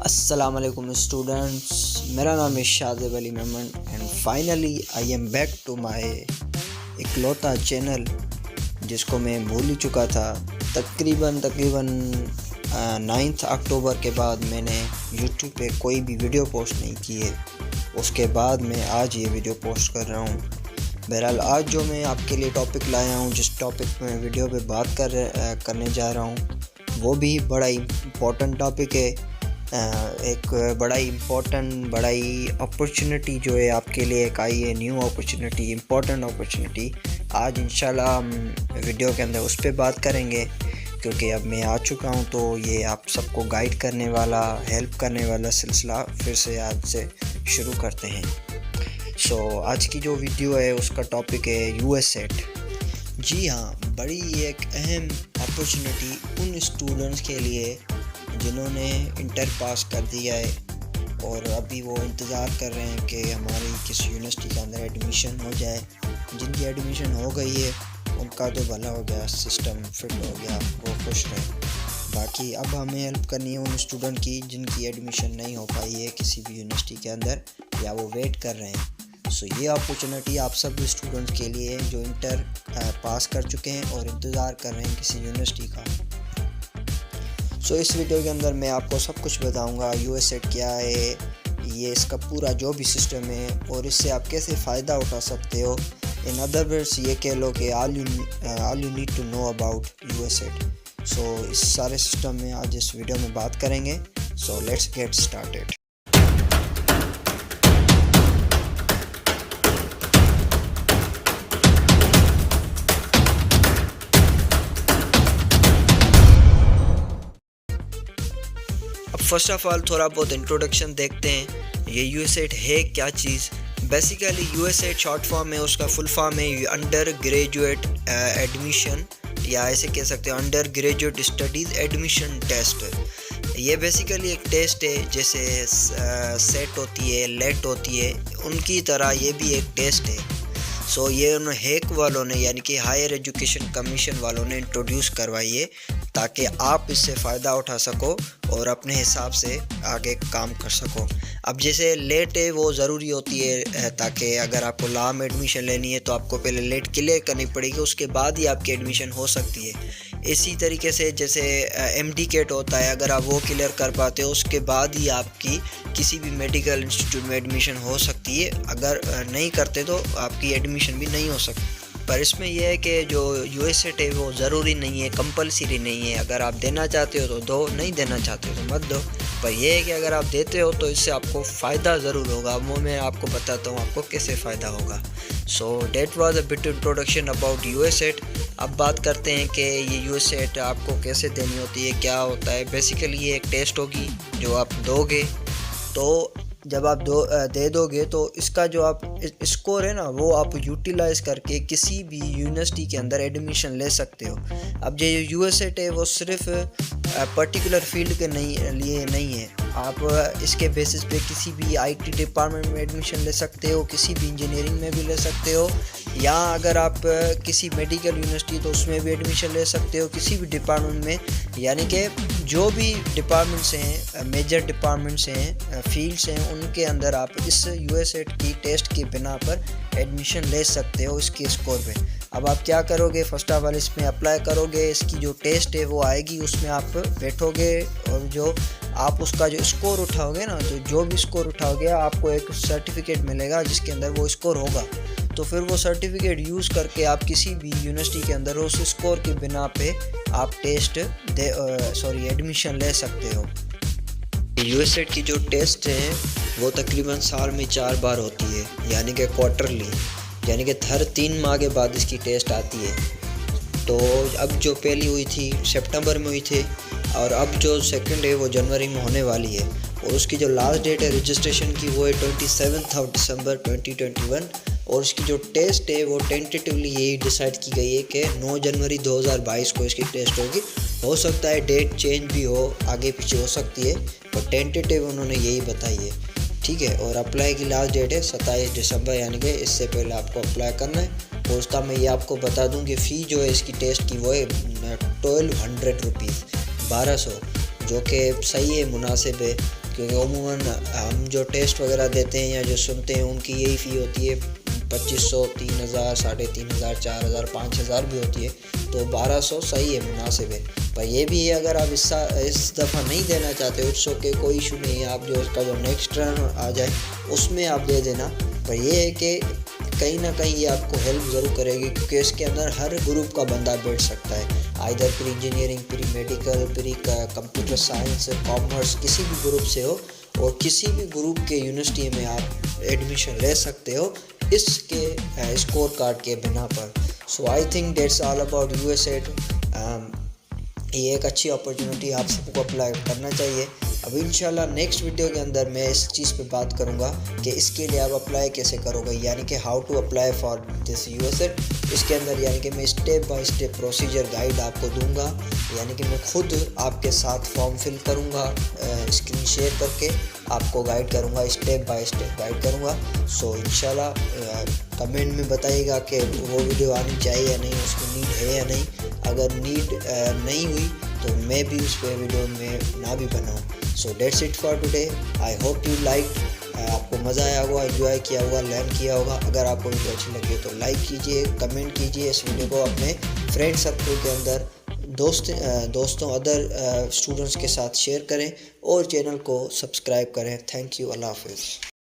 Assalamu Alaikum students, मेरा नाम है Shahzaib Ali Memon and finally I am back to my इकलौता चैनल जिसको मैं भूल ही चुका था। तकरीबन 9 अक्टूबर के बाद मैंने यूट्यूब पे कोई भी वीडियो पोस्ट नहीं की है। उसके बाद मैं आज ये वीडियो पोस्ट कर रहा हूँ। बहरहाल आज जो मैं आपके लिए टॉपिक लाया हूँ, जिस टॉपिक में वीडियो पे बात करने जा रहा हूँ, वो भी बड़ा इम्पोर्टेंट टॉपिक है। एक बड़ा ही अपॉर्चुनिटी जो है आपके लिए एक आई है, न्यू अपॉर्चुनिटी, इम्पोर्टेंट अपॉर्चुनिटी। आज इंशाल्लाह हम वीडियो के अंदर उस पर बात करेंगे, क्योंकि अब मैं आ चुका हूं तो ये आप सबको गाइड करने वाला, हेल्प करने वाला सिलसिला फिर से आज से शुरू करते हैं। आज की जो वीडियो है उसका टॉपिक है USAT। जी हाँ, बड़ी एक अहम अपॉर्चुनिटी उन स्टूडेंट्स के लिए जिन्होंने इंटर पास कर दिया है और अभी वो इंतज़ार कर रहे हैं कि हमारी किस यूनिवर्सिटी के अंदर एडमिशन हो जाए। जिनकी एडमिशन हो गई है उनका तो भला हो गया, सिस्टम फिट हो गया, वो खुश रहे। बाकी अब हमें हेल्प करनी है उन स्टूडेंट की जिनकी एडमिशन नहीं हो पाई है किसी भी यूनिवर्सिटी के अंदर, या वो वेट कर रहे हैं। ये अपॉर्चुनिटी आप सब स्टूडेंट्स के लिए है जो इंटर पास कर चुके हैं और इंतज़ार कर रहे हैं किसी यूनिवर्सिटी का। इस वीडियो के अंदर मैं आपको सब कुछ बताऊंगा। USAT क्या है, ये इसका पूरा जो भी सिस्टम है और इससे आप कैसे फ़ायदा उठा सकते हो। इन अदर वर्ड्स ये कह लो कि all you need to know about USAT। इस सारे सिस्टम में आज इस वीडियो में बात करेंगे। Let's get started. First of all थोड़ा बहुत इंट्रोडक्शन देखते हैं। ये USAT है क्या चीज़। बेसिकली USAT शॉर्ट फॉर्म है, उसका फुल फॉर्म है अंडर ग्रेजुएट एडमिशन, या ऐसे कह सकते हो undergraduate studies admission test. ये बेसिकली एक टेस्ट है, जैसे सेट होती है, लेट होती है, उनकी तरह ये भी एक टेस्ट है। ये उन्होंने HEC वालों ने, यानी कि हायर एजुकेशन कमीशन वालों ने इंट्रोड्यूस करवाई है ताकि आप इससे फ़ायदा उठा सको और अपने हिसाब से आगे काम कर सको। अब जैसे लेट है वो ज़रूरी होती है ताकि अगर आपको लॉ में एडमिशन लेनी है तो आपको पहले लेट क्लियर करनी पड़ेगी, उसके बाद ही आपकी एडमिशन हो सकती है। इसी तरीके से जैसे MCAT होता है, अगर आप वो क्लियर कर पाते हो उसके बाद ही आपकी किसी भी मेडिकल इंस्टीट्यूट में एडमिशन हो सकती है। अगर नहीं करते तो आपकी एडमिशन भी नहीं हो सकती। पर इसमें यह है कि जो USAT है वो ज़रूरी नहीं है, कंपलसरी नहीं है। अगर आप देना चाहते हो तो दो, नहीं देना चाहते हो तो मत दो। पर यह है कि अगर आप देते हो तो इससे आपको फ़ायदा ज़रूर होगा। वो मैं आपको बताता हूँ आपको कैसे फ़ायदा होगा। That was a bit introduction about USAT। अब बात करते हैं कि ये USAT आपको कैसे देनी होती है, क्या होता है। बेसिकली ये एक टेस्ट होगी जो आप दोगे, तो जब आप दे दोगे तो इसका जो आप स्कोर है ना, वो आप यूटिलाइज़ करके किसी भी यूनिवर्सिटी के अंदर एडमिशन ले सकते हो। अब जो USAT है वो सिर्फ पर्टिकुलर फील्ड के लिए नहीं है। आप इसके बेसिस पे किसी भी IT डिपार्टमेंट में एडमिशन ले सकते हो, किसी भी इंजीनियरिंग में भी ले सकते हो, या अगर आप किसी मेडिकल यूनिवर्सिटी तो उसमें भी एडमिशन ले सकते हो, किसी भी डिपार्टमेंट में। यानी कि जो भी डिपार्टमेंट्स हैं, मेजर डिपार्टमेंट्स हैं, फील्ड्स हैं, उनके अंदर आप इस USAT की टेस्ट की बिना पर एडमिशन ले सकते हो इसके स्कोर पे। अब आप क्या करोगे, फर्स्ट ऑफ ऑल इसमें अप्लाई करोगे, इसकी जो टेस्ट है वो आएगी, उसमें आप बैठोगे और जो आप उसका जो स्कोर उठाओगे ना, तो जो भी स्कोर उठाओगे आपको एक सर्टिफिकेट मिलेगा जिसके अंदर वो स्कोर होगा। तो फिर वो सर्टिफिकेट यूज़ करके आप किसी भी यूनिवर्सिटी के अंदर उस स्कोर के बिना पे आप एडमिशन ले सकते हो। USAT की जो टेस्ट है वो तकरीबन साल में 4 बार होती है, यानी कि क्वार्टरली, यानी कि हर 3 माह के बाद इसकी टेस्ट आती है। तो अब जो पहली हुई थी सितंबर में हुई थी, और अब जो सेकंड है वो जनवरी में होने वाली है। और उसकी जो लास्ट डेट है रजिस्ट्रेशन की वो है 27 दिसंबर 2021। और उसकी जो टेस्ट है वो टेंटेटिवली यही डिसाइड की गई है कि 9 जनवरी 2022 को इसकी टेस्ट होगी। हो सकता है डेट चेंज भी हो, आगे पीछे हो सकती है, पर टेंटेटिव उन्होंने यही बताई है, ठीक है। और अप्लाई की लास्ट डेट है 27 दिसंबर, यानी कि इससे पहले आपको अप्लाई करना है। और उसका मैं ये आपको बता दूं कि फ़ी जो है इसकी टेस्ट की वो है 1200 रुपीज़, 1200, जो कि सही है, मुनासिब है। क्योंकि अमूमन हम जो टेस्ट वगैरह देते हैं या जो सुनते हैं उनकी यही फ़ी होती है 2500, 3000, 3500, 4000, 5000 भी होती है। तो 1200 सही है, मुनासिब है। पर ये भी है, अगर आप इस दफ़ा नहीं देना चाहते इट्स ओके, कोई इशू नहीं है। आप जो उसका जो नेक्स्ट टर्म आ जाए उसमें आप दे देना। पर ये है कि कहीं ना कहीं ये आपको हेल्प ज़रूर करेगी, क्योंकि इसके अंदर हर ग्रुप का बंदा बैठ सकता है, either pre engineering, pre medical, pre computer science, commerce, किसी भी ग्रुप से हो, और किसी भी ग्रुप के यूनिवर्सिटी में आप एडमिशन ले सकते हो इसके स्कोर कार्ड के बिना पर। So I think that's all about USAT। ये एक अच्छी अपॉर्चुनिटी, आप सबको अप्लाई करना चाहिए। अब इंशाल्लाह नेक्स्ट वीडियो के अंदर मैं इस चीज़ पे बात करूँगा कि इसके लिए आप अप्लाई कैसे करोगे, यानी कि how to apply for this USAT। इसके अंदर यानी कि मैं step by step procedure guide आपको दूंगा, यानी कि मैं खुद आपके साथ फॉर्म फिल करूँगा, स्क्रीन शेयर करके आपको गाइड करूँगा, स्टेप बाय स्टेप गाइड करूँगा। सो इंशाल्लाह कमेंट में बताइएगा कि वो वीडियो आनी चाहिए या नहीं, उसकी नीड है या नहीं। अगर नीड नहीं हुई तो मैं भी उस पर वीडियो में ना भी बनाऊँ। So that's it for today. I hope you like, आपको मज़ा आया होगा, एंजॉय किया होगा, लर्न किया होगा। अगर आपको वीडियो अच्छी लगी तो लाइक कीजिए, कमेंट कीजिए, इस वीडियो को अपने फ्रेंड सर्कल के अंदर दोस्तों अदर स्टूडेंट्स के साथ शेयर करें और चैनल को सब्सक्राइब करें। थैंक यू, अल्लाह हाफिज़।